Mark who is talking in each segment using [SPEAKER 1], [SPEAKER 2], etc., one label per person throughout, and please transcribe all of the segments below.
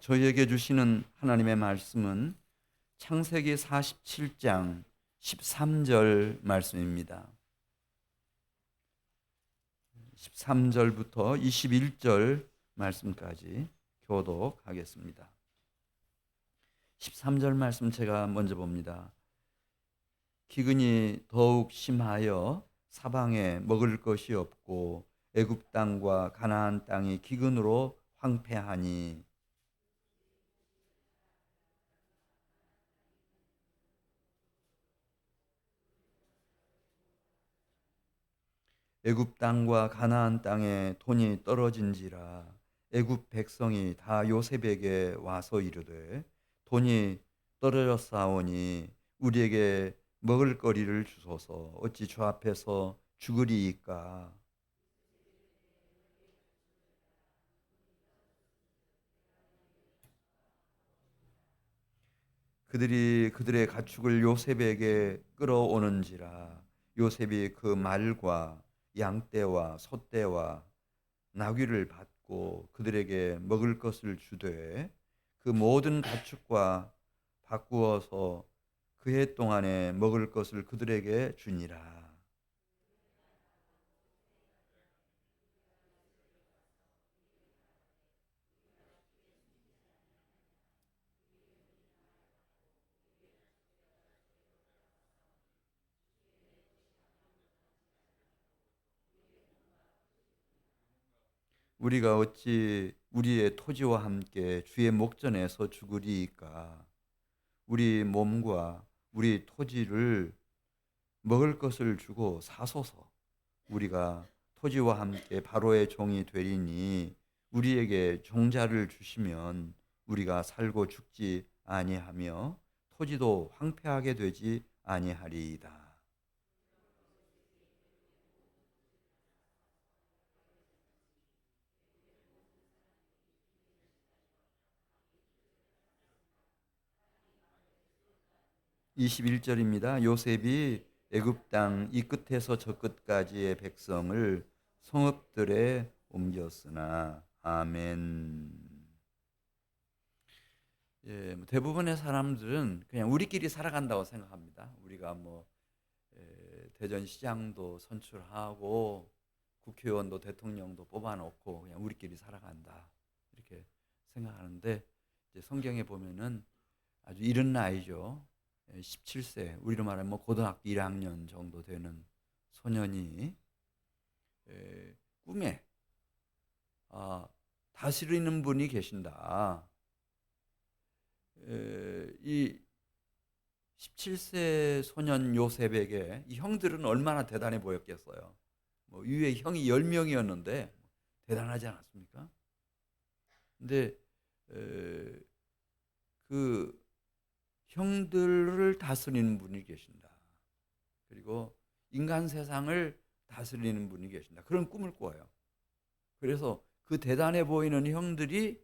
[SPEAKER 1] 저희에게 주시는 하나님의 말씀은 창세기 47장 13절 말씀입니다. 13절부터 21절 말씀까지 교독하겠습니다. 13절 말씀 제가 먼저 봅니다. 기근이 더욱 심하여 사방에 먹을 것이 없고 애굽 땅과 가나안 땅이 기근으로 황폐하니 애굽 땅과 가나안 땅에 돈이 떨어진지라 애굽 백성이 다 요셉에게 와서 이르되 돈이 떨어졌사오니 우리에게 먹을 거리를 주소서. 어찌 주 앞에서 죽으리이까. 그들이 그들의 가축을 요셉에게 끌어오는지라 요셉이 그 말과 양떼와 소떼와 나귀를 받고 그들에게 먹을 것을 주되 그 모든 가축과 바꾸어서 그 해 동안에 먹을 것을 그들에게 주니라. '우리가 어찌 우리의 토지와 함께 주의 목전에서 죽으리이까. 우리 몸과 우리 토지를 먹을 것을 주고 사소서. 우리가 토지와 함께 바로의 종이 되리니 우리에게 종자를 주시면 우리가 살고 죽지 아니하며 토지도 황폐하게 되지 아니하리이다.' 21절입니다. 요셉이 애굽 땅 이 끝에서 저 끝까지의 백성을 성읍들에 옮겼으나. 아멘. 대부분의 사람들은 그냥 우리끼리 살아간다고 생각합니다. 우리가 대전시장도 선출하고 국회의원도 대통령도 뽑아놓고 그냥 우리끼리 살아간다 이렇게 생각하는데, 이제 성경에 보면은 아주 이른 나이죠. 17세, 우리로 말하면 고등학교 1학년 정도 되는 소년이 꿈에 다스리는 분이 계신다. 이 17세 소년 요셉에게 이 형들은 얼마나 대단해 보였겠어요. 위에 형이 10명이었는데 대단하지 않았습니까? 근데 그 형들을 다스리는 분이 계신다. 그리고 인간 세상을 다스리는 분이 계신다. 그런 꿈을 꿔요. 그래서 그 대단해 보이는 형들이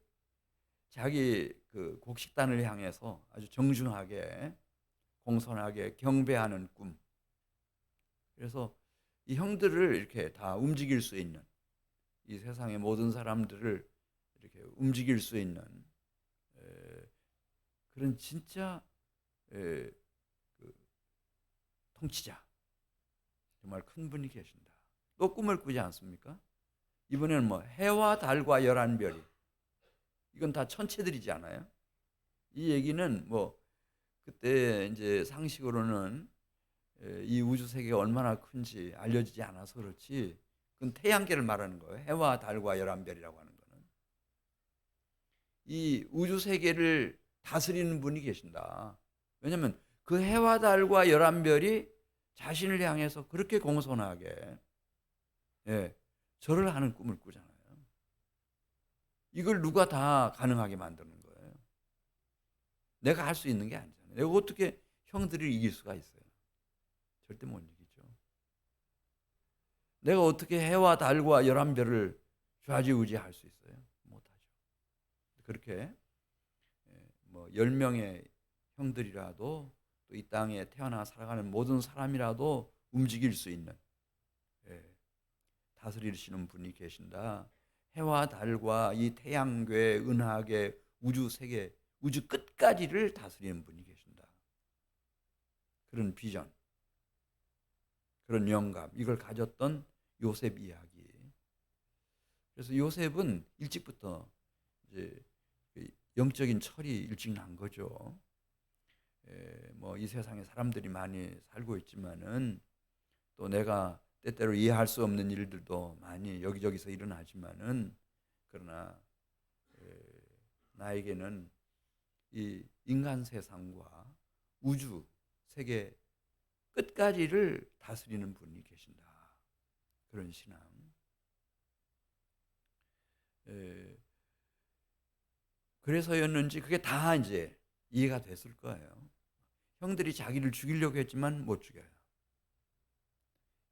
[SPEAKER 1] 자기 그 곡식단을 향해서 아주 정중하게 공손하게 경배하는 꿈. 그래서 이 형들을 이렇게 다 움직일 수 있는, 이 세상의 모든 사람들을 이렇게 움직일 수 있는 그런 진짜 그 통치자, 정말 큰 분이 계신다. 또 꿈을 꾸지 않습니까? 이번에는 해와 달과 11별이, 이건 다 천체들이지 않아요? 이 얘기는 그때 이제 상식으로는 이 우주 세계가 얼마나 큰지 알려지지 않아서 그렇지, 그건 태양계를 말하는 거예요. 해와 달과 11별이라고 하는 거는 이 우주 세계를 다스리는 분이 계신다. 왜냐하면 그 해와 달과 11별이 자신을 향해서 그렇게 공손하게 절을 하는 꿈을 꾸잖아요. 이걸 누가 다 가능하게 만드는 거예요? 내가 할 수 있는 게 아니잖아요. 내가 어떻게 형들을 이길 수가 있어요? 절대 못 이기죠. 내가 어떻게 해와 달과 11별을 좌지우지할 수 있어요? 못하죠. 그렇게 10명의 형들이라도 또 이 땅에 태어나 살아가는 모든 사람이라도 움직일 수 있는, 다스리시는 분이 계신다. 해와 달과 이 태양괴 은하계 우주 세계, 우주 끝까지를 다스리는 분이 계신다. 그런 비전, 그런 영감, 이걸 가졌던 요셉 이야기. 그래서 요셉은 일찍부터 이제 영적인 철이 일찍 난 거죠. 뭐 이 세상에 사람들이 많이 살고 있지만은 또 내가 때때로 이해할 수 없는 일들도 많이 여기저기서 일어나지만은 그러나 나에게는 이 인간 세상과 우주 세계 끝까지를 다스리는 분이 계신다. 그런 신앙. 그래서였는지 그게 다 이제 이해가 됐을 거예요. 형들이 자기를 죽이려고 했지만 못 죽여요.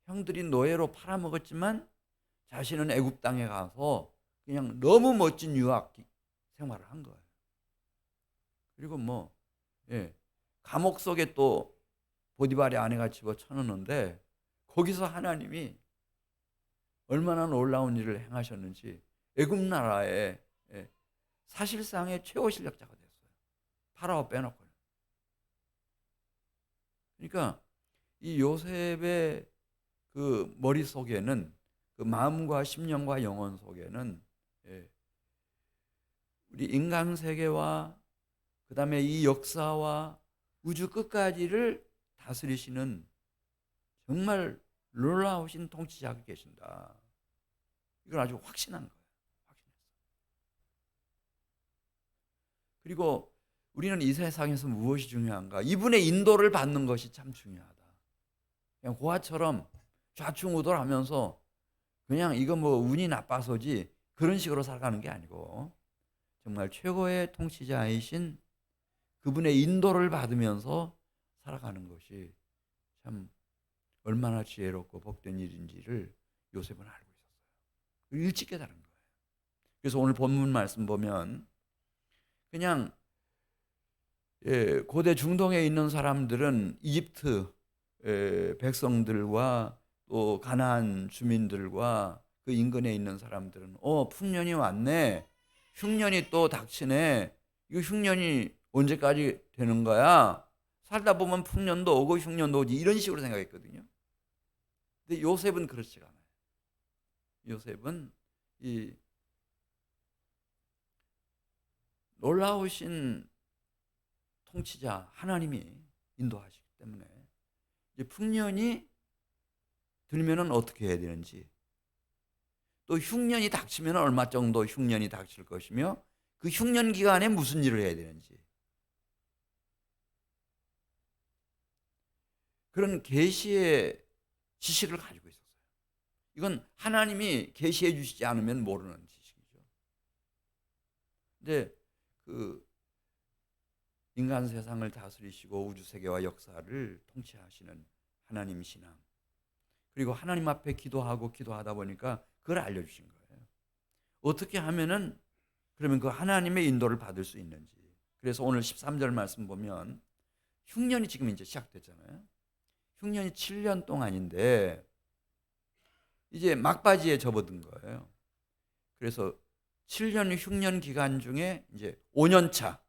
[SPEAKER 1] 형들이 노예로 팔아먹었지만 자신은 애굽 땅에 가서 그냥 너무 멋진 유학 생활을 한 거예요. 그리고 뭐 감옥 속에 또 보디발의 아내가 집어쳐넣는데 거기서 하나님이 얼마나 놀라운 일을 행하셨는지 애굽 나라의 사실상의 최고 실력자가 됐어요. 파라오 빼놓고는. 그러니까 이 요셉의 그 머릿속에는, 그 마음과 심령과 영혼 속에는 우리 인간 세계와 그 다음에 이 역사와 우주 끝까지를 다스리시는 정말 놀라우신 통치자가 계신다. 이걸 아주 확신한 거예요. 확신했어요. 그리고 우리는 이 세상에서 무엇이 중요한가? 이분의 인도를 받는 것이 참 중요하다. 그냥 고아처럼 좌충우돌하면서 그냥 이거 뭐 운이 나빠서지 그런 식으로 살아가는 게 아니고 정말 최고의 통치자이신 그분의 인도를 받으면서 살아가는 것이 참 얼마나 지혜롭고 복된 일인지를 요셉은 알고 있었어요. 일찍 깨달은 거예요. 그래서 오늘 본문 말씀 보면 그냥 고대 중동에 있는 사람들은 이집트 백성들과 또 가나안 주민들과 그 인근에 있는 사람들은 풍년이 왔네, 흉년이 또 닥치네, 이거 흉년이 언제까지 되는 거야? 살다 보면 풍년도 오고 흉년도 오지, 이런 식으로 생각했거든요. 근데 요셉은 그렇지가 않아요. 요셉은 이 놀라우신 통치자 하나님이 인도하시기 때문에 이제 풍년이 들면은 어떻게 해야 되는지, 또 흉년이 닥치면 얼마 정도 흉년이 닥칠 것이며 그 흉년 기간에 무슨 일을 해야 되는지, 그런 계시의 지식을 가지고 있었어요. 이건 하나님이 계시해 주시지 않으면 모르는 지식이죠. 근데 그 인간 세상을 다스리시고 우주 세계와 역사를 통치하시는 하나님 신앙, 그리고 하나님 앞에 기도하다 보니까 그걸 알려주신 거예요. 어떻게 하면은 그러면 그 하나님의 인도를 받을 수 있는지. 그래서 오늘 13절 말씀 보면 흉년이 지금 이제 시작됐잖아요. 흉년이 7년 동안인데 이제 막바지에 접어든 거예요. 그래서 7년 흉년 기간 중에 이제 5년차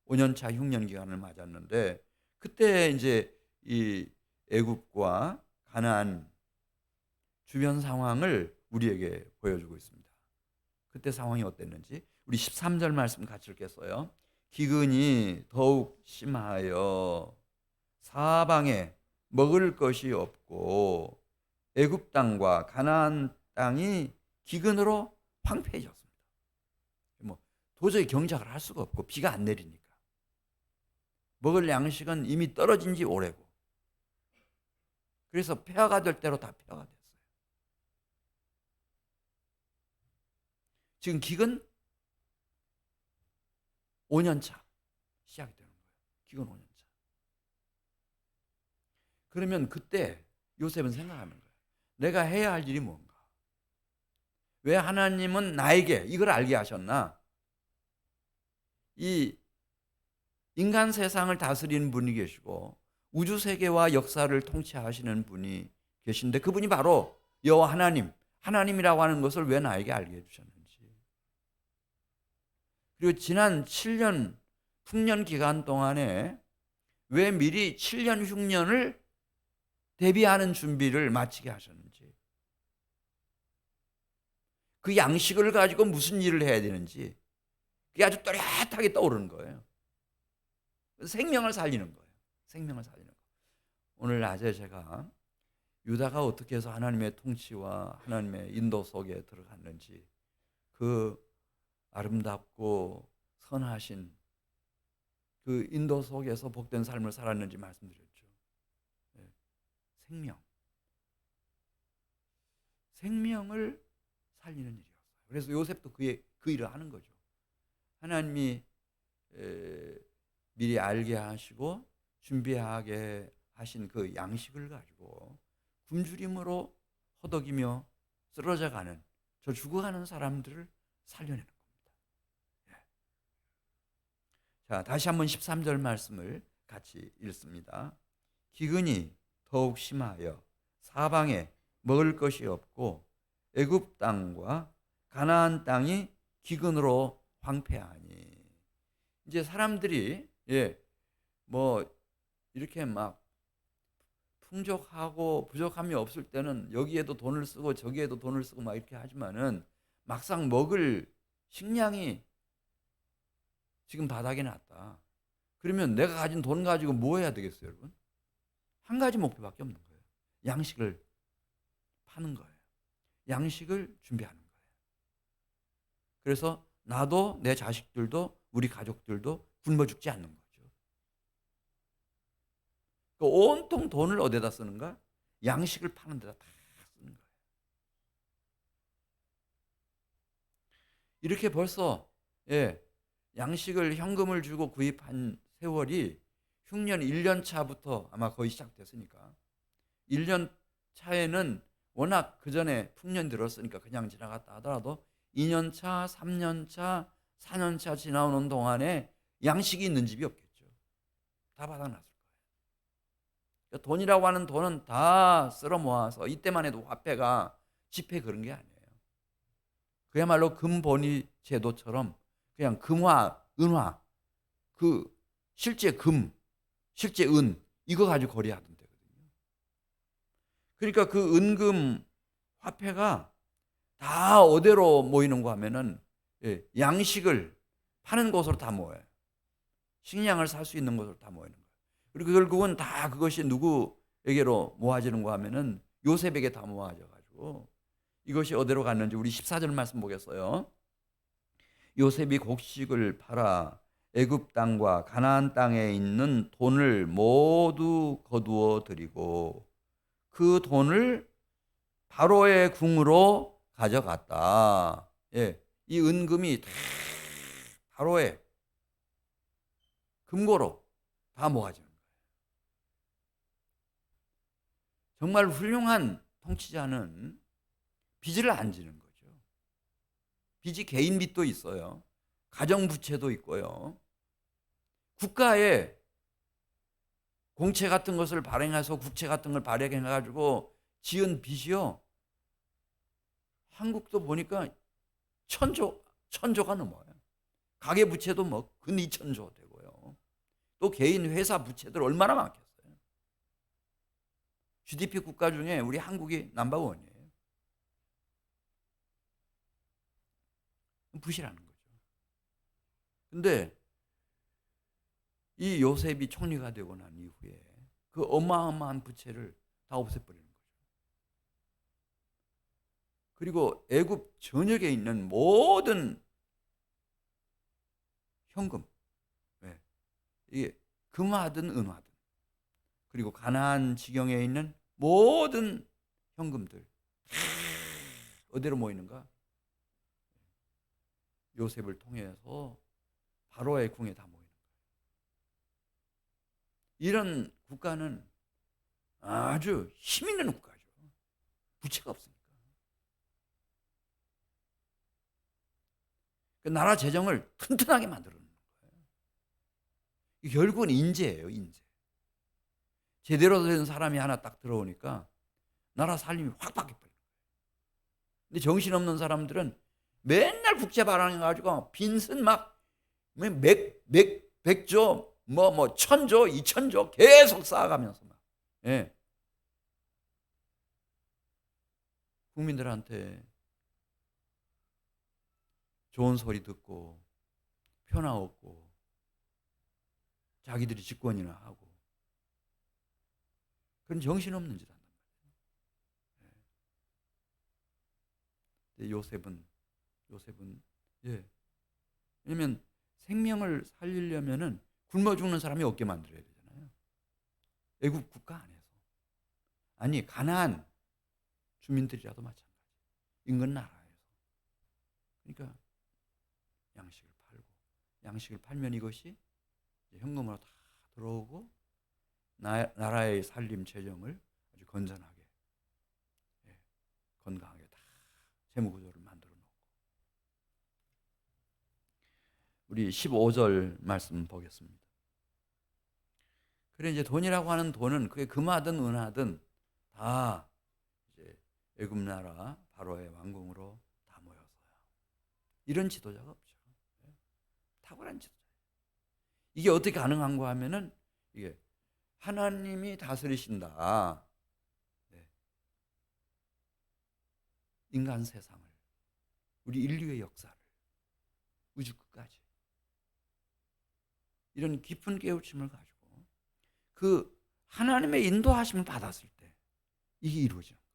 [SPEAKER 1] 흉년 기간을 맞았는데, 그때 이제 이 애굽과 가나안 주변 상황을 우리에게 보여주고 있습니다. 그때 상황이 어땠는지 우리 13절 말씀 같이 읽겠어요. 기근이 더욱 심하여 사방에 먹을 것이 없고 애굽 땅과 가나안 땅이 기근으로 황폐해졌습니다. 뭐 도저히 경작을 할 수가 없고 비가 안 내리니까 먹을 양식은 이미 떨어진 지 오래고, 그래서 폐허가 될 대로 다 폐허가 됐어요. 지금 기근 5년차 시작이 되는 거예요. 기근 5년차. 그러면 그때 요셉은 생각하는 거예요. 내가 해야 할 일이 뭔가? 왜 하나님은 나에게 이걸 알게 하셨나? 이 인간 세상을 다스리는 분이 계시고 우주 세계와 역사를 통치하시는 분이 계신데 그분이 바로 여호와 하나님이라고 하는 것을 왜 나에게 알게 해주셨는지. 그리고 지난 7년 풍년 기간 동안에 왜 미리 7년 흉년을 대비하는 준비를 마치게 하셨는지, 그 양식을 가지고 무슨 일을 해야 되는지 그게 아주 또렷하게 떠오르는 거예요. 생명을 살리는 거예요. 생명을 살리는 거. 오늘 낮에 제가 유다가 어떻게 해서 하나님의 통치와 하나님의 인도 속에 들어갔는지, 그 아름답고 선하신 그 인도 속에서 복된 삶을 살았는지 말씀드렸죠. 생명. 생명을 살리는 일이었어요. 그래서 요셉도 그 일을 하는 거죠. 하나님이 미리 알게 하시고 준비하게 하신 그 양식을 가지고 굶주림으로 허덕이며 쓰러져가는, 저 죽어가는 사람들을 살려내는 겁니다. 자, 다시 한번 13절 말씀을 같이 읽습니다. 기근이 더욱 심하여 사방에 먹을 것이 없고 애굽 땅과 가나안 땅이 기근으로 황폐하니. 이제 사람들이 뭐 이렇게 막 풍족하고 부족함이 없을 때는 여기에도 돈을 쓰고 저기에도 돈을 쓰고 막 이렇게 하지만은 막상 먹을 식량이 지금 바닥에 났다. 그러면 내가 가진 돈 가지고 뭐 해야 되겠어요, 여러분? 한 가지 목표밖에 없는 거예요. 양식을 파는 거예요. 양식을 준비하는 거예요. 그래서 나도 내 자식들도 우리 가족들도 굶어 죽지 않는 거죠. 그 온통 돈을 어디다 쓰는가? 양식을 파는 데다 다 쓰는 거예요. 이렇게 벌써 양식을 현금을 주고 구입한 세월이 흉년 1년 차부터 아마 거의 시작됐으니까, 1년 차에는 워낙 그 전에 풍년 들었으니까 그냥 지나갔다 하더라도 2년 차, 3년 차, 4년 차 지나오는 동안에 양식이 있는 집이 없겠죠. 다 바닥났을 거예요. 그러니까 돈이라고 하는 돈은 다 쓸어 모아서, 이때만 해도 화폐가 지폐 그런 게 아니에요. 그야말로 금본위 제도처럼 그냥 금화, 은화, 그 실제 금, 실제 은, 이거 가지고 거래하던 데거든요. 그러니까 그 은금 화폐가 다 어디로 모이는가 하면은 양식을 파는 곳으로 다 모여요. 식량을 살 수 있는 곳으로 다 모이는 거예요. 그리고 결국은 다 그것이 누구에게로 모아지는가 하면은 요셉에게 다 모아져 가지고 이것이 어디로 갔는지 우리 14절 말씀 보겠어요. 요셉이 곡식을 팔아 애굽 땅과 가나안 땅에 있는 돈을 모두 거두어 드리고 그 돈을 바로의 궁으로 가져갔다. 이 은금이 다 바로의 금고로 다 모아지는 거예요. 정말 훌륭한 통치자는 빚을 안 지는 거죠. 빚이 개인 빚도 있어요. 가정 부채도 있고요. 국가에 공채 같은 것을 발행해서 국채 같은 걸 발행해가지고 지은 빚이요. 한국도 보니까 천조가 넘어요. 가계 부채도 뭐 근 2천조 되고요. 또 개인 회사 부채들 얼마나 많겠어요. GDP 국가 중에 우리 한국이 넘버원이에요. 부실하는 거죠. 근데 이 요셉이 총리가 되고 난 이후에 그 어마어마한 부채를 다 없애버리는 거죠. 그리고 애굽 전역에 있는 모든 현금, 이게 금화든 은화든, 그리고 가나안 지경에 있는 모든 현금들 어디로 모이는가? 요셉을 통해서 바로의 궁에 다 모이는 거예요. 이런 국가는 아주 힘 있는 국가죠. 부채가 없으니까. 그 나라 재정을 튼튼하게 만들어 놓는 거예요. 결국은 인재예요, 인재. 제대로 된 사람이 하나 딱 들어오니까 나라 살림이 확 바뀌어버려요. 근데 정신없는 사람들은 맨날 국제 발행해가지고 빈슨 막 백조, 천조, 이천조 계속 쌓아가면서 막, 예, 국민들한테 좋은 소리 듣고 편하 없고 자기들이 집권이나 하고 그런 정신없는 짓 한단 말이에요. 예. 요셉은 예. 왜냐면 생명을 살리려면은 굶어 죽는 사람이 없게 만들어야 되잖아요. 애국 국가 안에서. 아니 가나안 주민들이라도 마찬가지. 인근 나라에서. 그러니까 양식을 팔면 이것이 현금으로 다 들어오고 나라의 살림 재정을 아주 건전하게, 예, 건강하게 다 재무 구조를 만들어 놓고. 우리 15절 말씀 보겠습니다. 그래 이제 돈이라고 하는 돈은 그게 금하든 은하든 다 이제 애굽 나라 바로의 왕궁으로 다 모였어요. 이런 지도자가 없죠. 탁월한 지도자. 이게 어떻게 가능한가 하면은 이게 하나님이 다스리신다. 네. 인간 세상을, 우리 인류의 역사를, 우주 끝까지 이런 깊은 깨우침을 가지고 그 하나님의 인도하심을 받았을 때 이게 이루어지는 거예요.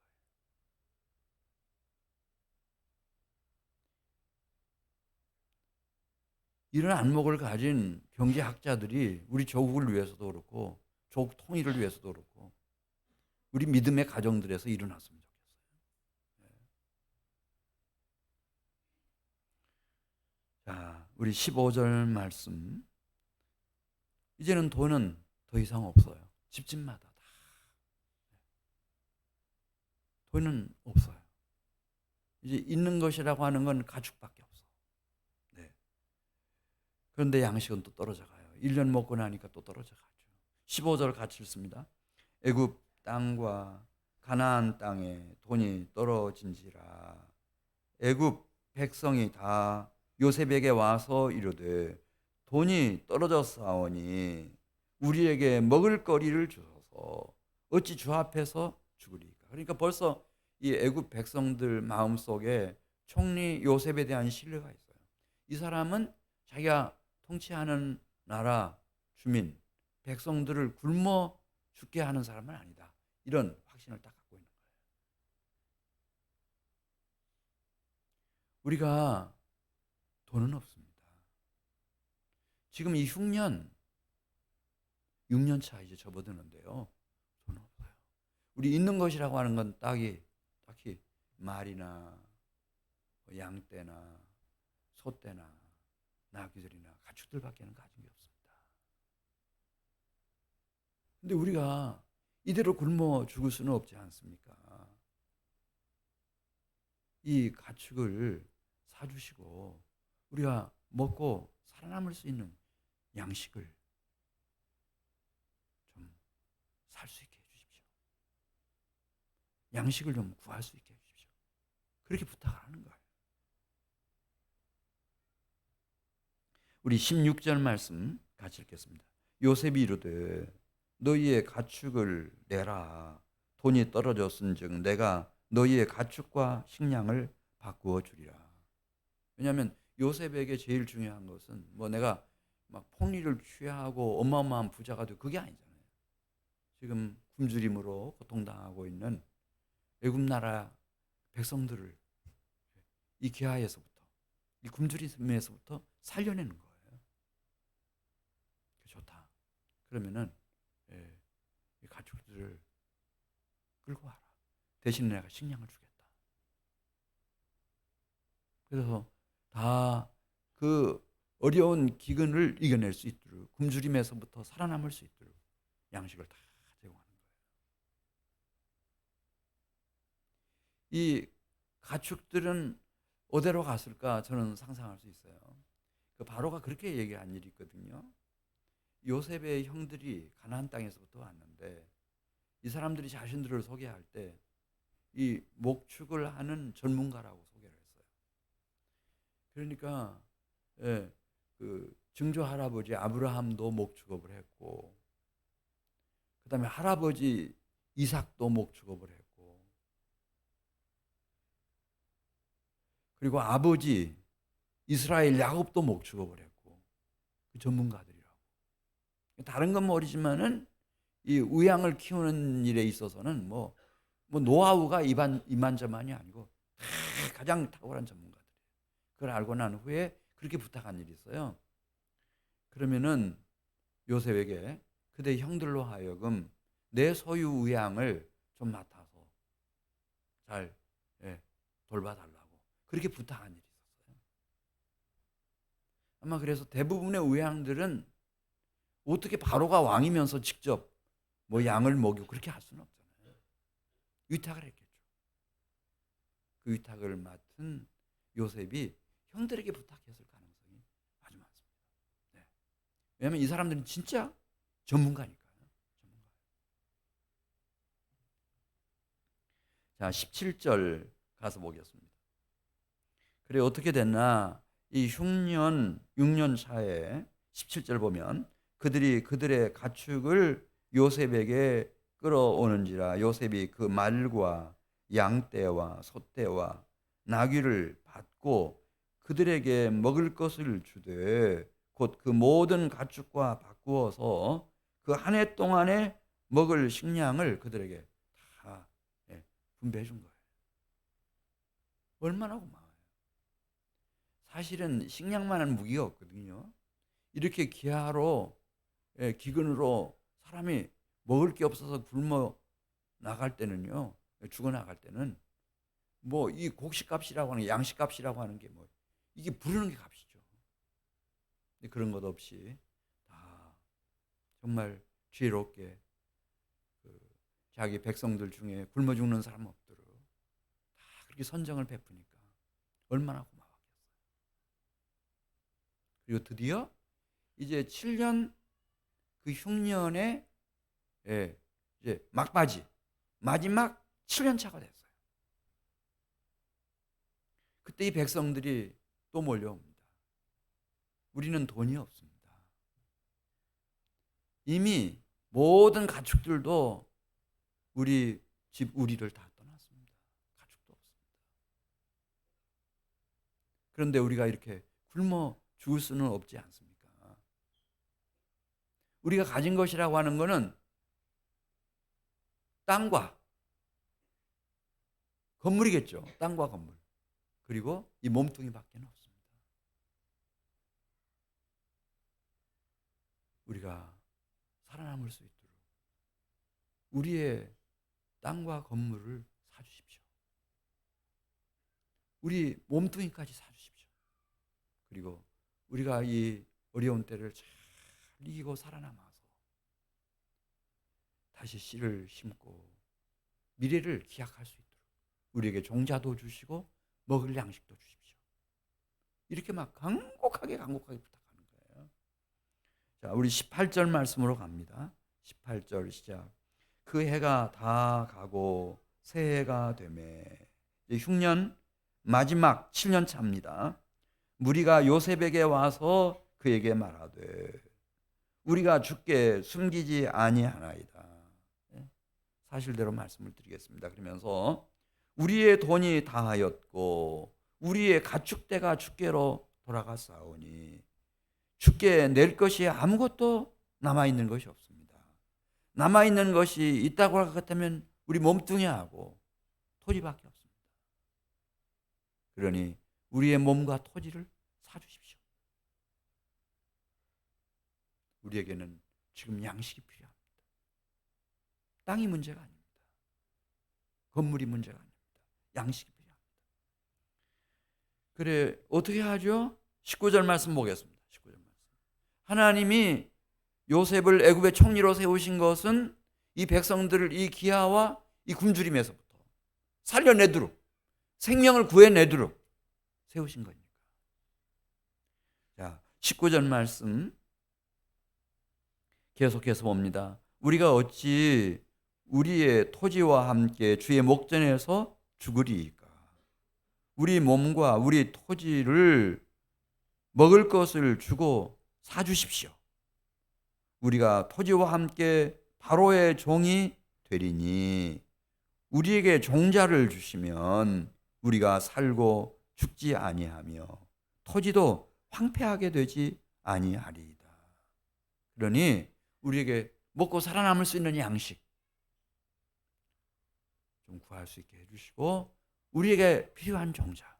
[SPEAKER 1] 이런 안목을 가진 경제학자들이 우리 조국을 위해서도 그렇고 조국 통일을 위해서도 그렇고 우리 믿음의 가정들에서 일어났으면 좋겠어요. 자, 우리 15절 말씀. 이제는 돈은 더 이상 없어요. 집집마다 다. 돈은 없어요. 이제 있는 것이라고 하는 건 가축밖에 없어. 네. 그런데 양식은 또 떨어져 가요. 1년 먹고 나니까 또 떨어져 가죠. 15절 같이 읽습니다. 애굽 땅과 가나안 땅에 돈이 떨어진지라. 애굽 백성이 다 요셉에게 와서 이르되 돈이 떨어졌사오니 우리에게 먹을 거리를 주소서. 어찌 주 앞에서 죽으리까. 그러니까 벌써 이 애굽 백성들 마음속에 총리 요셉에 대한 신뢰가 있어요. 이 사람은 자기가 통치하는 나라 주민 백성들을 굶어 죽게 하는 사람은 아니다. 이런 확신을 딱 갖고 있는 거예요. 우리가 돈은 없습니다. 지금 이 흉년 6년 차 이제 접어드는데요. 돈은 없어요. 우리 있는 것이라고 하는 건 딱히 말이나 양떼나 소떼나 나귀들이나 가축들밖에는 가진 게 없습니다. 근데 우리가 이대로 굶어 죽을 수는 없지 않습니까? 이 가축을 사주시고 우리가 먹고 살아남을 수 있는 양식을 좀 살 수 있게 해주십시오. 양식을 좀 구할 수 있게 해주십시오. 그렇게 부탁을 하는 거예요. 우리 16절 말씀 같이 읽겠습니다. 요셉이 이르되 너희의 가축을 내라. 돈이 떨어졌은즉 내가 너희의 가축과 식량을 바꾸어 주리라. 왜냐하면 요셉에게 제일 중요한 것은 내가 막 폭리를 취하고 어마어마한 부자가 되고 그게 아니잖아요. 지금 굶주림으로 고통당하고 있는 애굽 나라 백성들을 이 기아에서부터, 이 굶주림에서부터 살려내는 거예요. 좋다. 그러면은 이 가축들을 끌고 와라. 대신 내가 식량을 주겠다. 그래서 다 그 어려운 기근을 이겨낼 수 있도록 굶주림에서부터 살아남을 수 있도록 양식을 다 제공하는 거예요. 이 가축들은 어디로 갔을까 저는 상상할 수 있어요. 그 바로가 그렇게 얘기한 일이 있거든요. 요셉의 형들이 가나안 땅에서부터 왔는데 이 사람들이 자신들을 소개할 때 이 목축을 하는 전문가라고 소개를 했어요. 그러니까 그 증조 할아버지 아브라함도 목축업을 했고, 그 다음에 할아버지 이삭도 목축업을 했고, 그리고 아버지 이스라엘 야곱도 목축업을 했고, 그 전문가들이라고. 다른 건 모르지만은 이 우양을 키우는 일에 있어서는 뭐 노하우가 이만저만이 아니고 다 가장 탁월한 전문가들이에요. 그걸 알고 난 후에 그렇게 부탁한 일이 있어요. 그러면은 요셉에게 그대 형들로 하여금 내 소유 우양을 좀 맡아서 잘 돌봐달라고 그렇게 부탁한 일이 있었어요. 아마 그래서 대부분의 우양들은 어떻게 바로가 왕이면서 직접 뭐 양을 먹이고 그렇게 할 수는 없잖아요. 위탁을 했겠죠. 그 위탁을 맡은 요셉이 형들에게 부탁했을 가능성이 아주 많습니다. 네. 왜냐하면 이 사람들은 진짜 전문가니까요. 자, 17절 가서 보겠습니다. 그래 어떻게 됐나? 이 흉년 6년 차에 17절 보면 그들이 그들의 가축을 요셉에게 끌어오는지라 요셉이 그 말과 양떼와 소떼와 나귀를 받고 그들에게 먹을 것을 주되 곧 그 모든 가축과 바꾸어서 그 한 해 동안에 먹을 식량을 그들에게 다 분배해 준 거예요. 얼마나 고마워요. 사실은 식량만한 무기가 없거든요. 이렇게 기아로 기근으로 사람이 먹을 게 없어서 굶어 나갈 때는요, 죽어 나갈 때는 뭐 이 곡식값이라고 하는 양식값이라고 하는 게 뭐 이게 부르는 게 값이죠. 근데 그런 것 없이 다 정말 지혜롭게 자기 백성들 중에 굶어 죽는 사람 없도록 다 그렇게 선정을 베푸니까 얼마나 고마웠겠어요. 그리고 드디어 이제 7년 그 흉년의 이제 막바지 마지막 7년 차가 됐어요. 그때 이 백성들이 또 몰려옵니다. 우리는 돈이 없습니다. 이미 모든 가축들도 우리 집 우리를 다 떠났습니다. 가축도 없습니다. 그런데 우리가 이렇게 굶어 죽을 수는 없지 않습니까? 우리가 가진 것이라고 하는 것은 땅과 건물이겠죠. 땅과 건물. 그리고 이 몸뚱이밖에 없습니다. 우리가 살아남을 수 있도록 우리의 땅과 건물을 사주십시오. 우리 몸뚱이까지 사주십시오. 그리고 우리가 이 어려운 때를 잘 이기고 살아남아서 다시 씨를 심고 미래를 기약할 수 있도록 우리에게 종자도 주시고 먹을 양식도 주십시오. 이렇게 막 간곡하게 부탁하는 거예요. 자, 우리 18절 말씀으로 갑니다. 18절 시작. 그 해가 다 가고 새해가 되매 흉년 마지막 7년 차입니다. 무리가 요셉에게 와서 그에게 말하되 우리가 주께 숨기지 아니하나이다. 사실대로 말씀을 드리겠습니다. 그러면서 우리의 돈이 다하였고 우리의 가축대가 주께로 돌아갔사오니 주께 낼 것이 아무것도 남아있는 것이 없습니다. 남아있는 것이 있다고 할 것 같으면 우리 몸뚱이하고 토지밖에 없습니다. 그러니 우리의 몸과 토지를 사주십시오. 우리에게는 지금 양식이 필요합니다. 땅이 문제가 아닙니다. 건물이 문제가 아닙니다. 양식이 필요합니다. 그래 어떻게 하죠? 19절 말씀 보겠습니다. 19절 말씀. 하나님이 요셉을 애굽의 총리로 세우신 것은 이 백성들을 이 기아와 이 굶주림에서부터 살려내도록 생명을 구해내도록 세우신 거니까. 자, 19절 말씀 계속해서 봅니다. 우리가 어찌 우리의 토지와 함께 주의 목전에서 죽으리이까? 우리 몸과 우리 토지를 먹을 것을 주고 사주십시오. 우리가 토지와 함께 바로의 종이 되리니 우리에게 종자를 주시면 우리가 살고 죽지 아니하며 토지도 황폐하게 되지 아니하리이다. 그러니 우리에게 먹고 살아남을 수 있는 양식 좀 구할 수 있게 해주시고 우리에게 필요한 종자,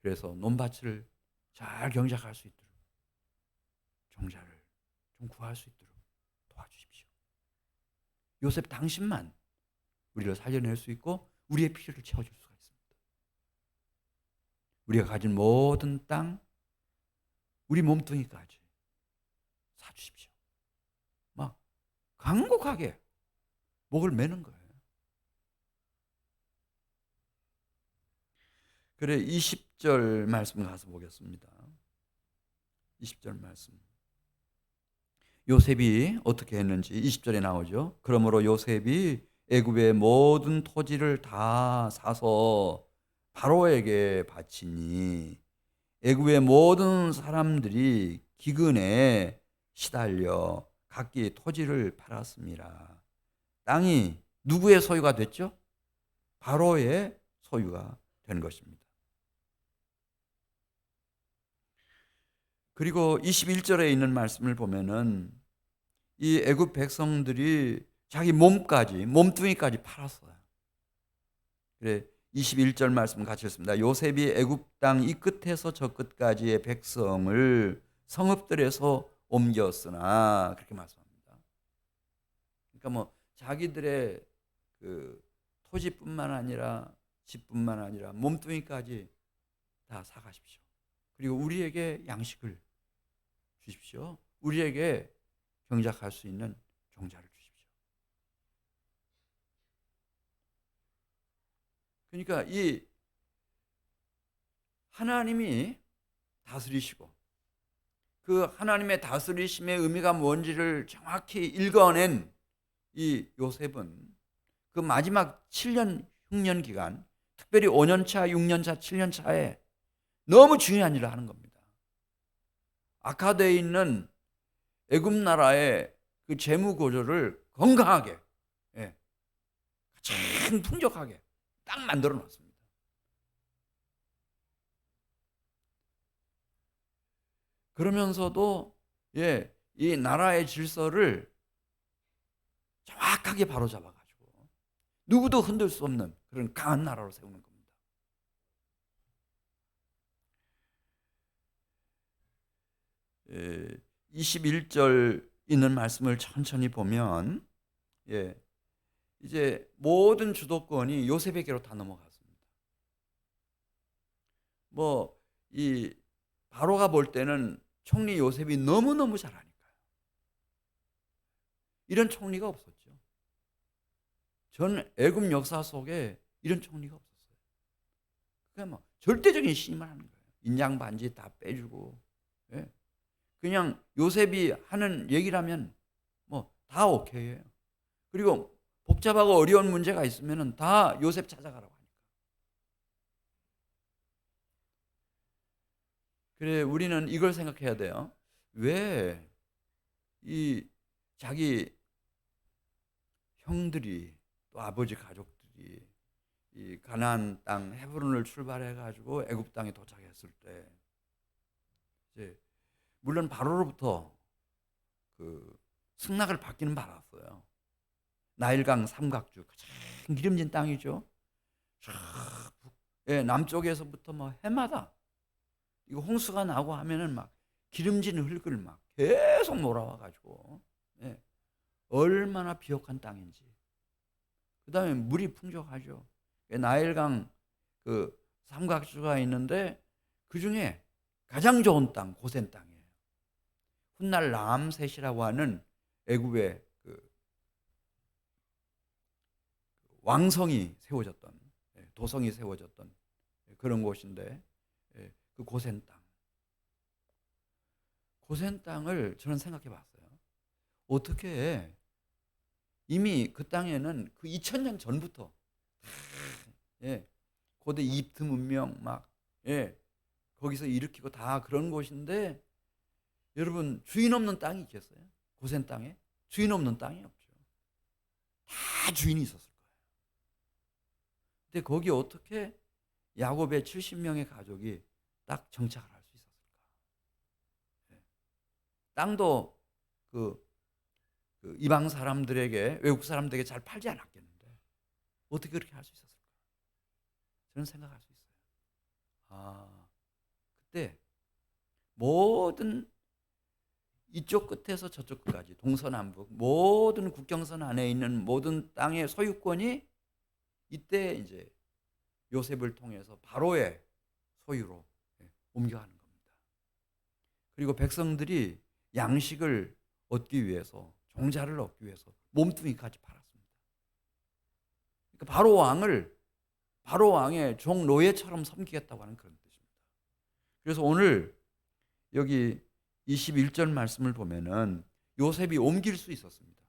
[SPEAKER 1] 그래서 논밭을 잘 경작할 수 있도록 종자를 좀 구할 수 있도록 도와주십시오. 요셉 당신만 우리를 살려낼 수 있고 우리의 필요를 채워줄 수가 있습니다. 우리가 가진 모든 땅, 우리 몸뚱이까지 사주십시오. 막 간곡하게 목을 매는 거예요. 그래 20절 말씀 가서 보겠습니다. 20절 말씀. 요셉이 어떻게 했는지 20절에 나오죠. 그러므로 요셉이 애굽의 모든 토지를 다 사서 바로에게 바치니 애굽의 모든 사람들이 기근에 시달려 각기 토지를 팔았습니다. 땅이 누구의 소유가 됐죠? 바로의 소유가 된 것입니다. 그리고 21절에 있는 말씀을 보면은 이 애굽 백성들이 자기 몸뚱이까지 팔았어요. 그래 21절 말씀 같이 읽습니다. 요셉이 애굽 땅 이 끝에서 저 끝까지의 백성을 성읍들에서 옮겼으나 그렇게 말씀합니다. 그러니까 뭐 자기들의 그 토지뿐만 아니라 집뿐만 아니라 몸뚱이까지 다 사가십시오. 그리고 우리에게 양식을 주십시오. 우리에게 경작할 수 있는 종자를 주십시오. 그러니까 이 하나님이 다스리시고 그 하나님의 다스리심의 의미가 뭔지를 정확히 읽어낸 이 요셉은 그 마지막 7년 흉년 기간, 특별히 5년차, 6년차, 7년차에 너무 중요한 일을 하는 겁니다. 악화되어 있는 애굽 나라의 그 재무 구조를 건강하게, 가장 풍족하게 딱 만들어 놨습니다. 그러면서도 이 나라의 질서를 정확하게 바로잡아가지고 누구도 흔들 수 없는 그런 강한 나라로 세우는 겁니다. 21절 있는 말씀을 천천히 보면 이제 모든 주도권이 요셉에게로 다 넘어갔습니다. 뭐 이 바로가 볼 때는 총리 요셉이 너무너무 잘하니까요. 이런 총리가 없었죠. 전 애굽 역사 속에 이런 총리가 없었어요. 그냥 뭐 절대적인 신임을 하는 거예요. 인장 반지 다 빼주고, 그냥 요셉이 하는 얘기라면 뭐 다 오케이예요. 그리고 복잡하고 어려운 문제가 있으면은 다 요셉 찾아가라고 하니까. 그래 우리는 이걸 생각해야 돼요. 왜 이 자기 형들이 또 아버지 가족들이 이 가나안 땅 헤브론을 출발해 가지고 애굽 땅에 도착했을 때 이제 물론 바로로부터 그 승낙을 받기는 받았어요. 나일강 삼각주 가장 기름진 땅이죠. 남쪽에서부터 뭐 해마다 이거 홍수가 나고 하면은 막 기름진 흙을 막 계속 몰아와 가지고 얼마나 비옥한 땅인지. 그다음에 물이 풍족하죠. 나일강 그 삼각주가 있는데 그 중에 가장 좋은 땅 고센 땅이에요. 훗날 람셋이라고 하는 애굽의 그 왕성이 세워졌던 도성이 세워졌던 그런 곳인데 그 고센 땅. 고센 땅을 저는 생각해 봤어요. 어떻게 이미 그 땅에는 그 2000년 전부터 고대 이집트 문명 막 거기서 일으키고 다 그런 곳인데, 여러분 주인 없는 땅이 있겠어요? 고센 땅에 주인 없는 땅이 없죠. 다 주인이 있었을 거예요. 근데 거기 어떻게 야곱의 70명의 가족이 딱 정착을 할 수 있었을까? 땅도 그 이방 사람들에게, 외국 사람들에게 잘 팔지 않았겠는데 어떻게 그렇게 할 수 있었을까? 저는 생각할 수 있어요. 그때 모든 이쪽 끝에서 저쪽 끝까지 동서남북 모든 국경선 안에 있는 모든 땅의 소유권이 이때 이제 요셉을 통해서 바로의 소유로 옮겨가는 겁니다. 그리고 백성들이 양식을 얻기 위해서, 종자를 얻기 위해서 몸뚱이까지 팔았습니다. 그러니까 바로 왕의 종 노예처럼 섬기겠다고 하는 그런 뜻입니다. 그래서 오늘 여기 21절 말씀을 보면은 요셉이 옮길 수 있었습니다.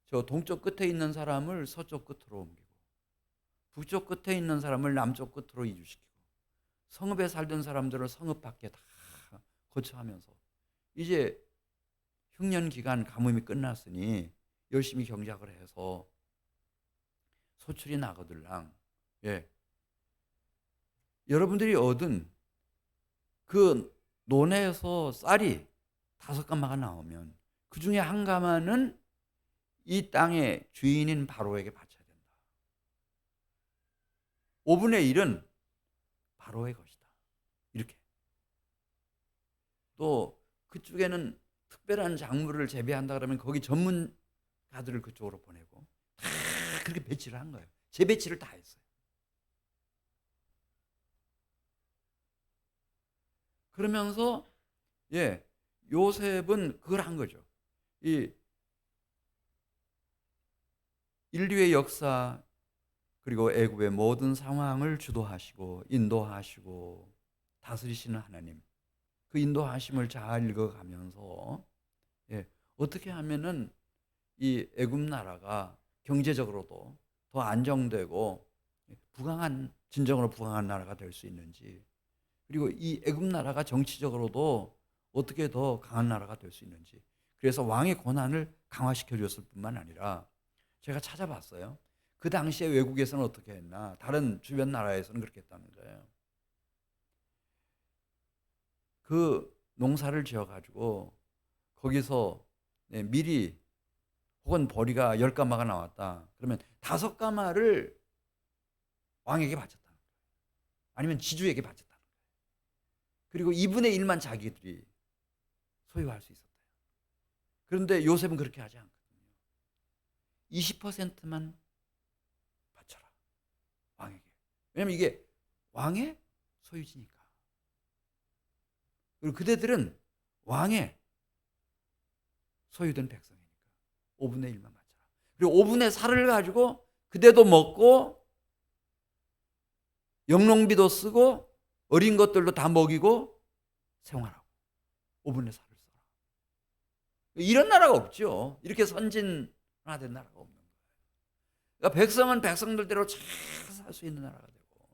[SPEAKER 1] 저 동쪽 끝에 있는 사람을 서쪽 끝으로 옮기고, 북쪽 끝에 있는 사람을 남쪽 끝으로 이주시키고, 성읍에 살던 사람들을 성읍 밖에 다 거처하면서 이제 흉년 기간 가뭄이 끝났으니 열심히 경작을 해서 소출이 나거들랑, 여러분들이 얻은 그 논에서 쌀이 5가마가 나오면 그 중에 1가마는 이 땅의 주인인 바로에게 바쳐야 된다. 5분의 1은 바로의 것이다. 이렇게. 또 그쪽에는 특별한 작물을 재배한다 그러면 거기 전문가들을 그쪽으로 보내고 다 그렇게 배치를 한 거예요. 재배치를 다 했어요. 그러면서 요셉은 그걸 한 거죠. 이 인류의 역사 그리고 애굽의 모든 상황을 주도하시고 인도하시고 다스리시는 하나님, 그 인도하심을 잘 읽어가면서 어떻게 하면은 이 애굽 나라가 경제적으로도 더 안정되고 진정으로 부강한 나라가 될 수 있는지, 그리고 이 애굽 나라가 정치적으로도 어떻게 더 강한 나라가 될 수 있는지, 그래서 왕의 권한을 강화시켜 줬을 뿐만 아니라 제가 찾아봤어요. 그 당시에 외국에서는 어떻게 했나, 다른 주변 나라에서는 그렇게 했다는 거예요. 그 농사를 지어가지고 거기서 밀이 혹은 보리가 10가마가 나왔다 그러면 5가마를 왕에게 바쳤다는 거예요. 아니면 지주에게 바쳤다는 거예요. 그리고 2분의 1만 자기들이 소유할 수 있었대요. 그런데 요셉은 그렇게 하지 않거든요. 20%만 바쳐라, 왕에게. 왜냐하면 이게 왕의 소유지니까. 그리고 그대들은 왕의 소유된 백성이니까 5분의 1만 바쳐라. 그리고 5분의 4를 가지고 그대도 먹고 영농비도 쓰고 어린 것들도 다 먹이고 생활하고 5분의 4를 써라. 이런 나라가 없죠. 이렇게 선진화된 나라가 없는 거예요. 그러니까 백성은 백성들대로 잘 살 수 있는 나라가 되고,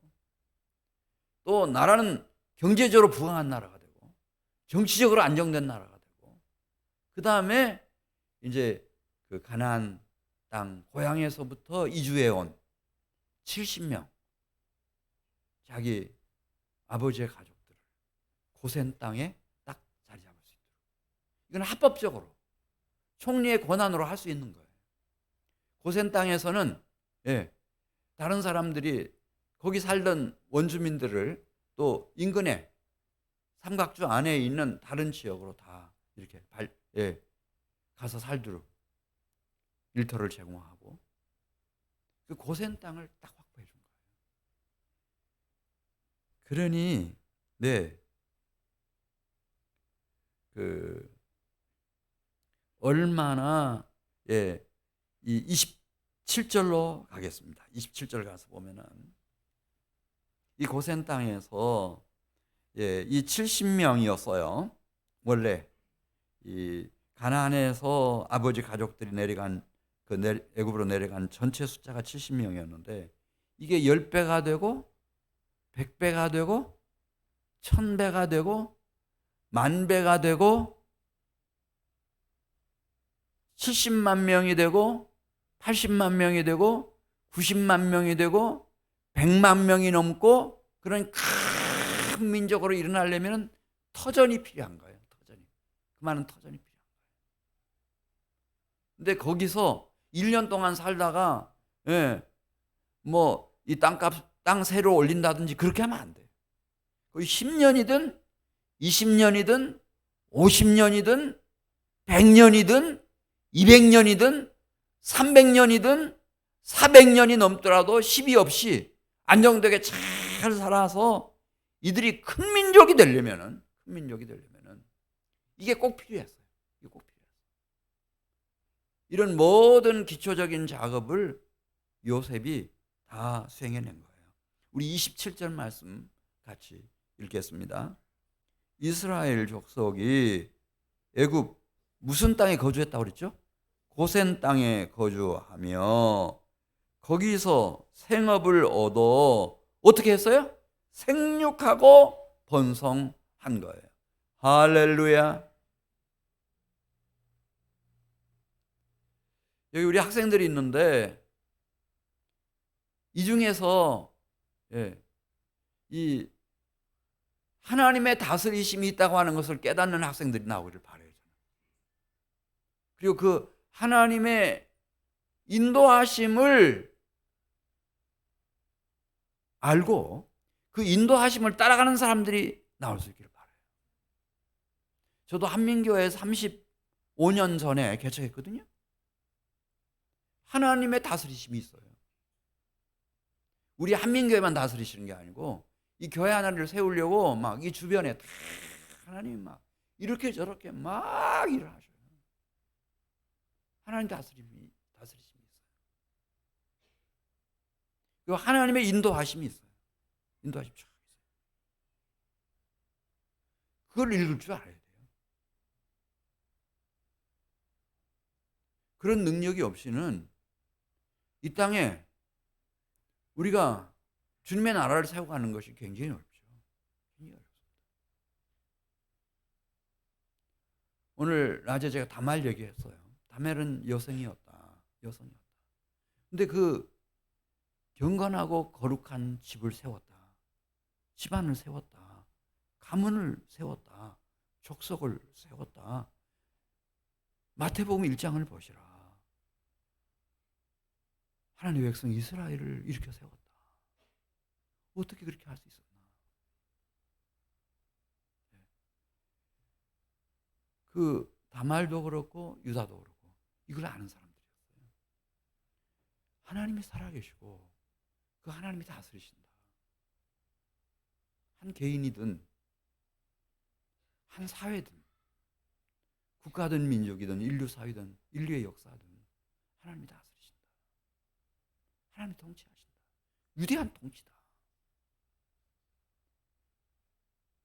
[SPEAKER 1] 또 나라는 경제적으로 부강한 나라가 되고, 정치적으로 안정된 나라가 되고, 그 다음에 이제 그 가나안 땅 고향에서부터 이주해 온 70명 자기 아버지의 가족들을 고센 땅에 딱 자리 잡을 수 있도록, 이건 합법적으로 총리의 권한으로 할 수 있는 거예요. 고센 땅에서는 다른 사람들이 거기 살던 원주민들을 또 인근에 삼각주 안에 있는 다른 지역으로 다 이렇게 가서 살도록 일터를 제공하고 그 고센 땅을 딱 확보해 준 거예요. 그러니 그 얼마나 이 27절로 가겠습니다. 27절 가서 보면은 이 고센 땅에서 이 70명이었어요. 원래 이 가나안에서 아버지 가족들이 내려간 그 애굽으로 내려간 전체 숫자가 70명이었는데 이게 10배가 되고 100배가 되고 1000배가 되고 10,000배가 되고 70만 명이 되고 80만 명이 되고 90만 명이 되고 100만 명이 넘고 그런 큰 민족으로 일어나려면 터전이 필요한 거예요. 터전이. 그 많은 터전이 필요한 거예요. 근데 거기서 1년 동안 살다가 뭐 이 땅 새로 올린다든지 그렇게 하면 안 돼요. 10년이든 20년이든 50년이든 100년이든 200년이든 300년이든 400년이 넘더라도 시비 없이 안정되게 잘 살아서 이들이 큰 민족이 되려면은 이게 꼭 필요했어요. 이게 꼭 필요했어요. 이런 모든 기초적인 작업을 요셉이 다 수행해낸 거예요. 우리 27절 말씀 같이 읽겠습니다. 이스라엘 족속이 애굽 무슨 땅에 거주했다고 그랬죠? 고센 땅에 거주하며 거기서 생업을 얻어 어떻게 했어요? 생육하고 번성한 거예요. 할렐루야. 여기 우리 학생들이 있는데 이 중에서 이 하나님의 다스리심이 있다고 하는 것을 깨닫는 학생들이 나오기를 바라요. 그리고 그 하나님의 인도하심을 알고 그 인도하심을 따라가는 사람들이 나올 수 있기를 바라요. 저도 한민교회 35년 전에 개척했거든요. 하나님의 다스리심이 있어요. 우리 한민교회만 다스리시는 게 아니고 이 교회 하나를 세우려고 막 이 주변에 다 하나님이 막 이렇게 저렇게 막 일을 하셔요. 하나님 다스리심이 있어요. 그리고 하나님의 인도하심이 있어요. 인도하심이 쫙 있어요. 그걸 읽을 줄 알아야 돼요. 그런 능력이 없이는 이 땅에 우리가 주님의 나라를 세워가는 것이 굉장히 어렵죠. 굉장히 어렵습니다. 오늘 낮에 제가 다말 얘기했어요. 다말은 여성이었다. 근데 그 경건하고 거룩한 집을 세웠다. 집안을 세웠다. 가문을 세웠다. 족속을 세웠다. 마태복음 1장을 보시라. 하나님의 백성 이스라엘을 일으켜 세웠다. 어떻게 그렇게 할 수 있었나? 그 다말도 그렇고 유다도 그렇고 이걸 아는 사람들이었어요. 하나님이 살아계시고 그 하나님이 다스리신다. 한 개인이든 한 사회든 국가든 민족이든 인류 사회든 인류의 역사든 하나님이 다스리신다. 하나님이 통치하신다. 위대한 통치다.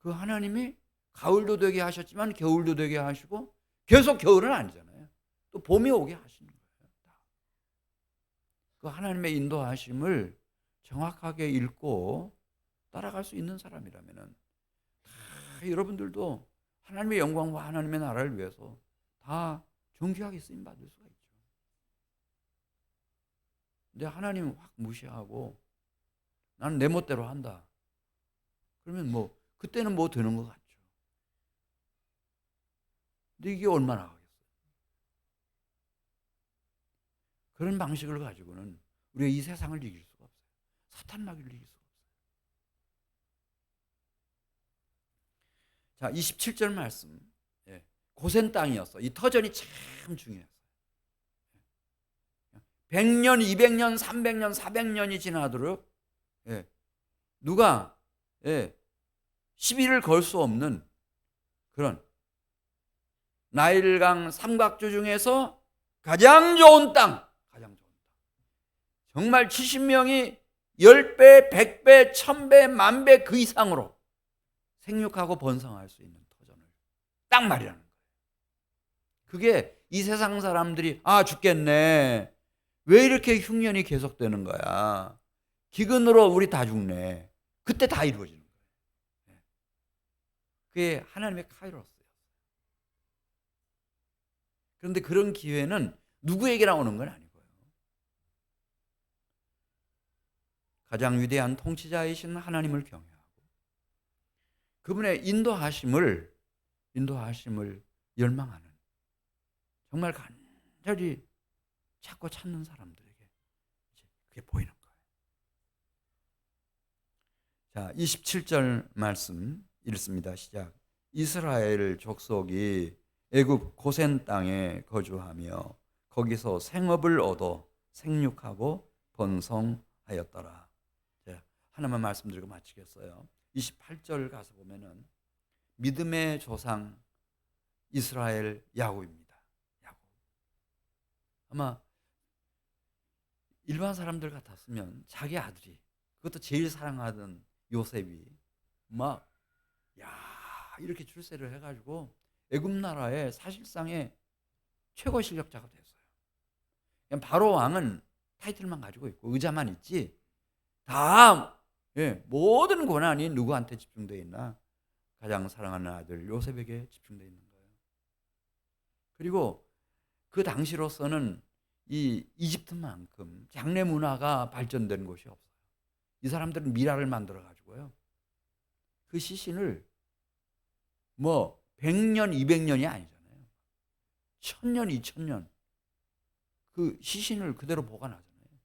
[SPEAKER 1] 그 하나님이 가을도 되게 하셨지만 겨울도 되게 하시고 계속 겨울은 아니잖아요. 또 봄이 오게 하시는 거예요. 그 하나님의 인도하심을 정확하게 읽고 따라갈 수 있는 사람이라면은 다 여러분들도 하나님의 영광과 하나님의 나라를 위해서 다 존귀하게 쓰임 받을 수가 있죠. 근데 하나님 확 무시하고 나는 내 멋대로 한다. 그러면 뭐 그때는 뭐 되는 것 같죠. 근데 이게 얼마나 하겠어요? 그런 방식을 가지고는 우리가 이 세상을 이길 수가 없어요. 사탄 마귀를 이길 수가 없어요. 자, 27절 말씀. 고센 땅이었어. 이 터전이 참 중요했어요. 100년, 200년, 300년, 400년이 지나도록 누가 시비를 걸 수 없는 그런 나일강 삼각주 중에서 가장 좋은 땅. 정말 70명이 10배, 100배, 1000배, 10,000배 그 이상으로 생육하고 번성할 수 있는 터전을 딱 마련하는 거예요. 그게 이 세상 사람들이 죽겠네. 왜 이렇게 흉년이 계속되는 거야? 기근으로 우리 다 죽네. 그때 다 이루어지는 거예요. 그게 하나님의 카이로스예요. 그런데 그런 기회는 누구에게나 오는 건 아니고요. 가장 위대한 통치자이신 하나님을 경외하고 그분의 인도하심을 열망하는, 정말 간절히 찾고 찾는 사람들에게 이제 그게 보이는 거예요. 자, 27절 말씀 읽습니다. 시작. 이스라엘 족속이 애굽 고센 땅에 거주하며 거기서 생업을 얻어 생육하고 번성하였더라. 하나만 말씀드리고 마치겠어요. 28절 가서 보면은 믿음의 조상 이스라엘 야곱입니다. 야곱. 아마 일반 사람들 같았으면 자기 아들이, 그것도 제일 사랑하던 요셉이 막 이렇게 출세를 해가지고 애굽 나라의 사실상의 최고 실력자가 됐어요. 그냥 바로 왕은 타이틀만 가지고 있고 의자만 있지 다 모든 권한이 누구한테 집중되어 있나? 가장 사랑하는 아들 요셉에게 집중되어 있는 거예요. 그리고 그 당시로서는 이 이집트만큼 장래 문화가 발전된 곳이 없어요. 이 사람들은 미라를 만들어 가지고요. 그 시신을 100년, 200년이 아니잖아요. 1000년, 2000년 그 시신을 그대로 보관하잖아요.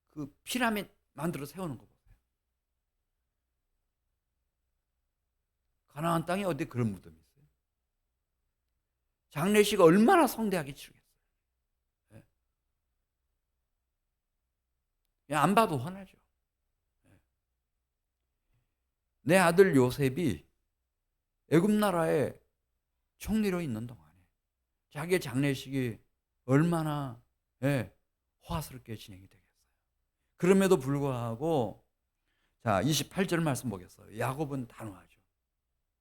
[SPEAKER 1] 그 피라미드 만들어 세우는 거 보세요. 가나안 땅에 어디 그런 무덤이 있어요? 장례식 얼마나 성대하게 치르겠어요. 안 봐도 화나죠. 내 아들 요셉이 애굽 나라의 총리로 있는 동안에 자기의 장례식이 얼마나 호화스럽게 진행이 되겠어요. 그럼에도 불구하고 자 28절 말씀 보겠어요. 야곱은 단호하죠.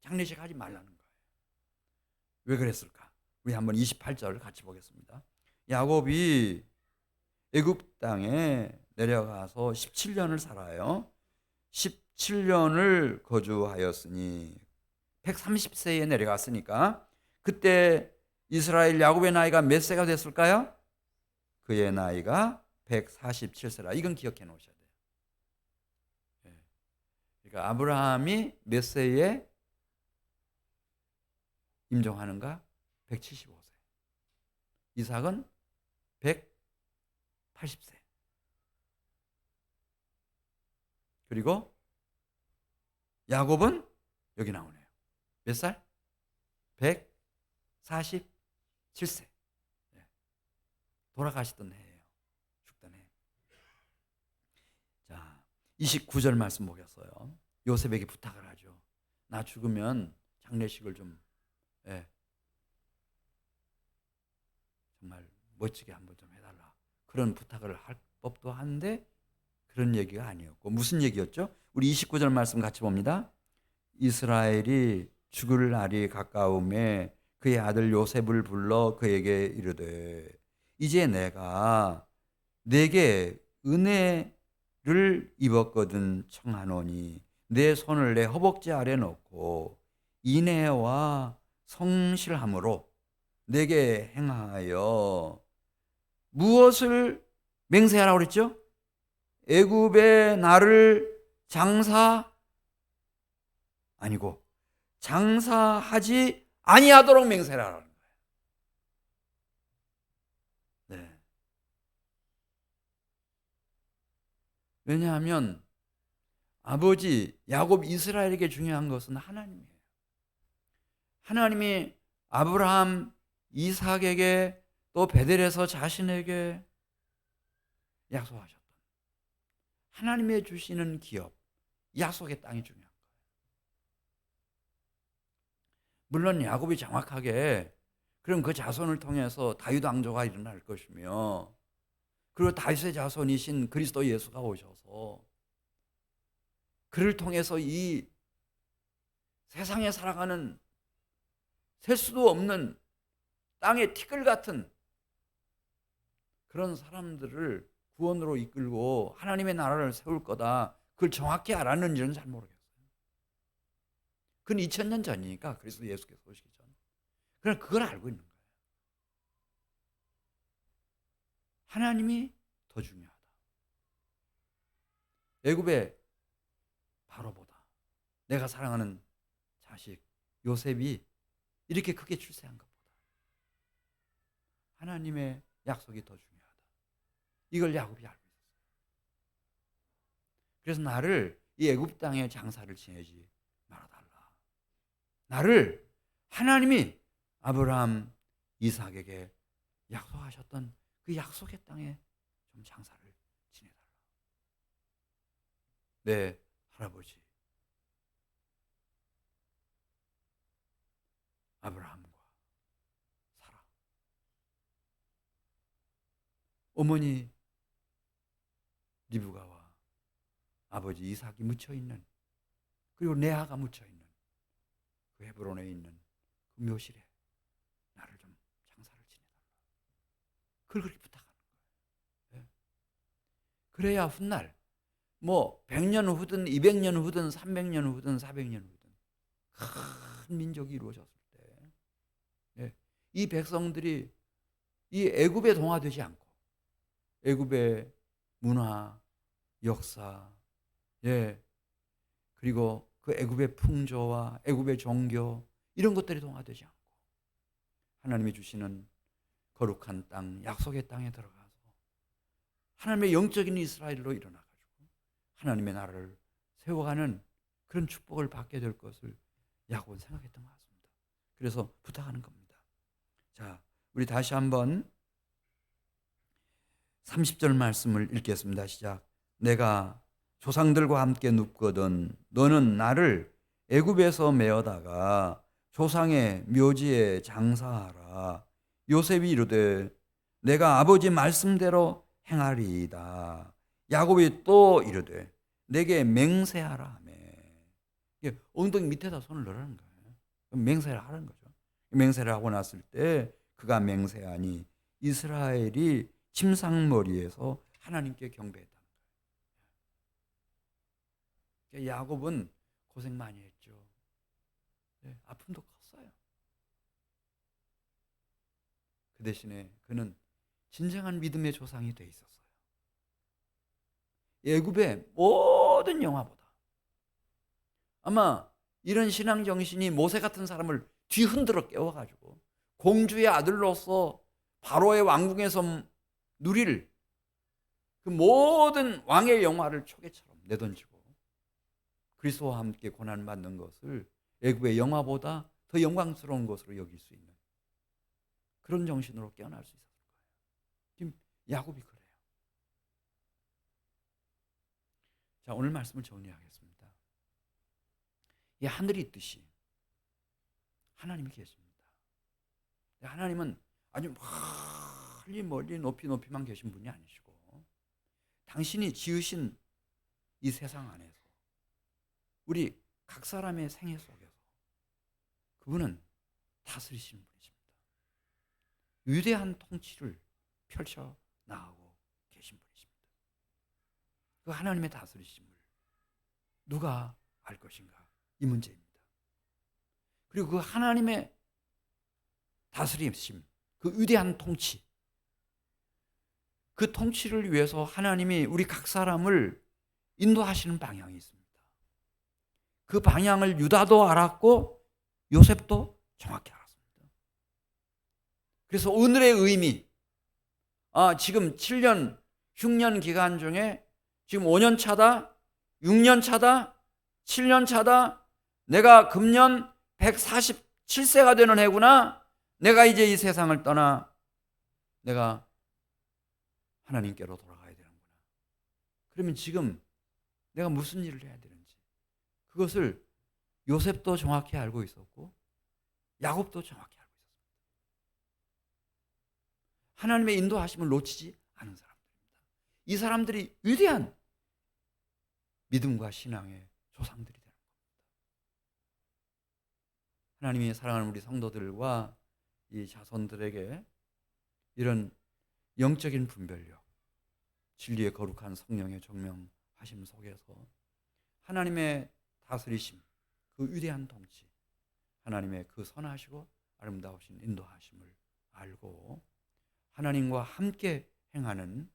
[SPEAKER 1] 장례식 하지 말라는 거예요. 왜 그랬을까? 우리 한번 28절 같이 보겠습니다. 야곱이 애굽 땅에 내려가서 17년을 살아요. 17년을 거주하였으니 130세에 내려갔으니까 그때 이스라엘 야곱의 나이가 몇 세가 됐을까요? 그의 나이가 147세라. 이건 기억해 놓으셔야 돼요. 그러니까 아브라함이 몇 세에 임종하는가? 175세. 이삭은 180세. 그리고 야곱은 여기 나오네요. 몇 살? 147세. 돌아가시던 해예요. 죽던 해. 자, 29절 말씀 보겠어요. 요셉에게 부탁을 하죠. 나 죽으면 장례식을 좀 정말 멋지게 한번 좀 해달라. 그런 부탁을 할 법도 한데 그런 얘기가 아니었고 무슨 얘기였죠? 우리 29절 말씀 같이 봅니다. 이스라엘이 죽을 날이 가까움에 그의 아들 요셉을 불러 그에게 이르되 이제 내가 내게 은혜를 입었거든 청하노니 내 손을 내 허벅지 아래 넣고 인애와 성실함으로 내게 행하여 무엇을 맹세하라고 그랬죠? 애굽에 나를 아니고 장사하지 아니하도록 맹세하라는 거예요. 네. 왜냐하면 아버지 야곱 이스라엘에게 중요한 것은 하나님이에요. 하나님이 아브라함 이삭에게 또 베델에서 자신에게 약속하셨던 하나님의 주시는 기업, 약속의 땅이 중요한 거예요. 물론 야곱이 정확하게 그럼 그 자손을 통해서 다윗 왕조가 일어날 것이며 그리고 다윗의 자손이신 그리스도 예수가 오셔서 그를 통해서 이 세상에 살아가는 셀 수도 없는 땅의 티끌 같은 그런 사람들을 구원으로 이끌고 하나님의 나라를 세울 거다. 그걸 정확히 알았는지는 잘 모르겠어요. 그건 2000년 전이니까, 그리스도 예수께서 오시기 전. 그러나 그걸 알고 있는 거예요. 하나님이 더 중요하다. 애굽의 바로보다 내가 사랑하는 자식 요셉이 이렇게 크게 출세한 것보다 하나님의 약속이 더 중요하다. 이걸 야곱이 알고 있었어요. 그래서 나를 이 애굽 땅에 장사를 지내지 말아달라. 나를 하나님이 아브라함, 이삭에게 약속하셨던 그 약속의 땅에 좀 장사를 지내달라. 내 할아버지 아브라함과 사라, 어머니 리브가와 아버지 이삭이 묻혀있는, 그리고 레아가 묻혀있는 그 헤브론에 있는 그 묘실에 나를 좀 장사를 지내달라. 그걸 그렇게 부탁하는 거예요. 네. 그래야 훗날 뭐 100년 후든 200년 후든 300년 후든 400년 후든 큰 민족이 이루어졌을 때, 네, 이 백성들이 이 애굽에 동화되지 않고 애굽의 문화, 역사, 예, 그리고 그 애굽의 풍조와 애굽의 종교, 이런 것들이 동화되지 않고 하나님이 주시는 거룩한 땅, 약속의 땅에 들어가서 하나님의 영적인 이스라엘로 일어나가지고 하나님의 나라를 세워가는 그런 축복을 받게 될 것을 야곱은 생각했던 것 같습니다. 그래서 부탁하는 겁니다. 자, 우리 다시 한번 30절 말씀을 읽겠습니다. 시작. 내가 조상들과 함께 눕거든 너는 나를 애굽에서 메어다가 조상의 묘지에 장사하라. 요셉이 이르되 내가 아버지 말씀대로 행하리이다. 야곱이 또 이르되 내게 맹세하라 하며, 엉덩이 밑에다 손을 넣으라는 거예요. 맹세를 하라는 거죠. 맹세를 하고 났을 때 그가 맹세하니 이스라엘이 침상머리에서 하나님께 경배했다는 거예요. 야곱은 고생 많이 했죠. 네, 아픔도 컸어요. 그 대신에 그는 진정한 믿음의 조상이 돼 있었어요. 애굽의 모든 영화보다 아마 이런 신앙 정신이 모세 같은 사람을 뒤흔들어 깨워가지고 공주의 아들로서 바로의 왕궁에서 누릴 그 모든 왕의 영화를 초계처럼 내던지고 그리스도와 함께 고난받는 것을 애굽의 영화보다 더 영광스러운 것으로 여길 수 있는 그런 정신으로 깨어날 수 있었을 거예요. 지금 야곱이 그래요. 자, 오늘 말씀을 정리하겠습니다. 이 하늘이 있듯이 하나님이 계십니다. 하나님은 아주 멀리 높이만 계신 분이 아니시고 당신이 지으신 이 세상 안에서 우리 각 사람의 생애 속에서 그분은 다스리시는 분이십니다. 위대한 통치를 펼쳐 나가고 계신 분이십니다. 그 하나님의 다스리심을 누가 알 것인가, 이 문제입니다. 그리고 그 하나님의 다스리심, 그 위대한 통치, 그 통치를 위해서 하나님이 우리 각 사람을 인도하시는 방향이 있습니다. 그 방향을 유다도 알았고 요셉도 정확히 알았습니다. 그래서 오늘의 의미, 지금 7년 흉년 기간 중에 지금 5년 차다, 6년 차다, 7년 차다, 내가 금년 147세가 되는 해구나. 내가 이제 이 세상을 떠나 내가 하나님께로 돌아가야 되는구나. 그러면 지금 내가 무슨 일을 해야 되는지 그것을 요셉도 정확히 알고 있었고 야곱도 정확히 알고 있었습니다. 하나님의 인도하심을 놓치지 않은 사람들입니다. 이 사람들이 위대한 믿음과 신앙의 조상들이 되는 겁니다. 하나님이 사랑하는 우리 성도들과 이 자손들에게 이런 영적인 분별력, 진리의 거룩한 성령의 정명하심 속에서 하나님의 다스리심, 그 위대한 통치, 하나님의 그 선하시고 아름다우신 인도하심을 알고 하나님과 함께 행하는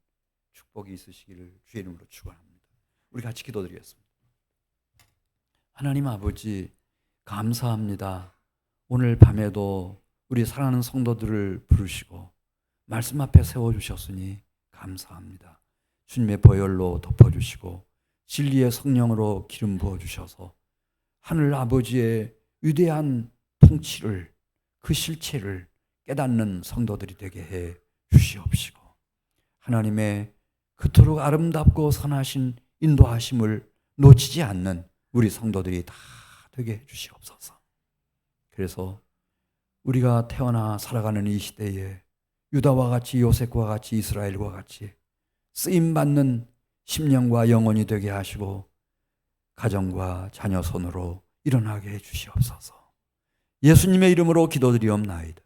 [SPEAKER 1] 축복이 있으시기를 주의 이름으로 축원합니다. 우리 같이 기도드리겠습니다. 하나님 아버지, 감사합니다. 오늘 밤에도 우리 사랑하는 성도들을 부르시고 말씀 앞에 세워주셨으니 감사합니다. 주님의 보혈로 덮어주시고 진리의 성령으로 기름 부어주셔서 하늘 아버지의 위대한 통치를, 그 실체를 깨닫는 성도들이 되게 해 주시옵시고 하나님의 그토록 아름답고 선하신 인도하심을 놓치지 않는 우리 성도들이 다 되게 해 주시옵소서. 그래서 우리가 태어나 살아가는 이 시대에 유다와 같이, 요셉과 같이, 이스라엘과 같이 쓰임받는 심령과 영혼이 되게 하시고 가정과 자녀 손으로 일어나게 해 주시옵소서. 예수님의 이름으로 기도드리옵나이다.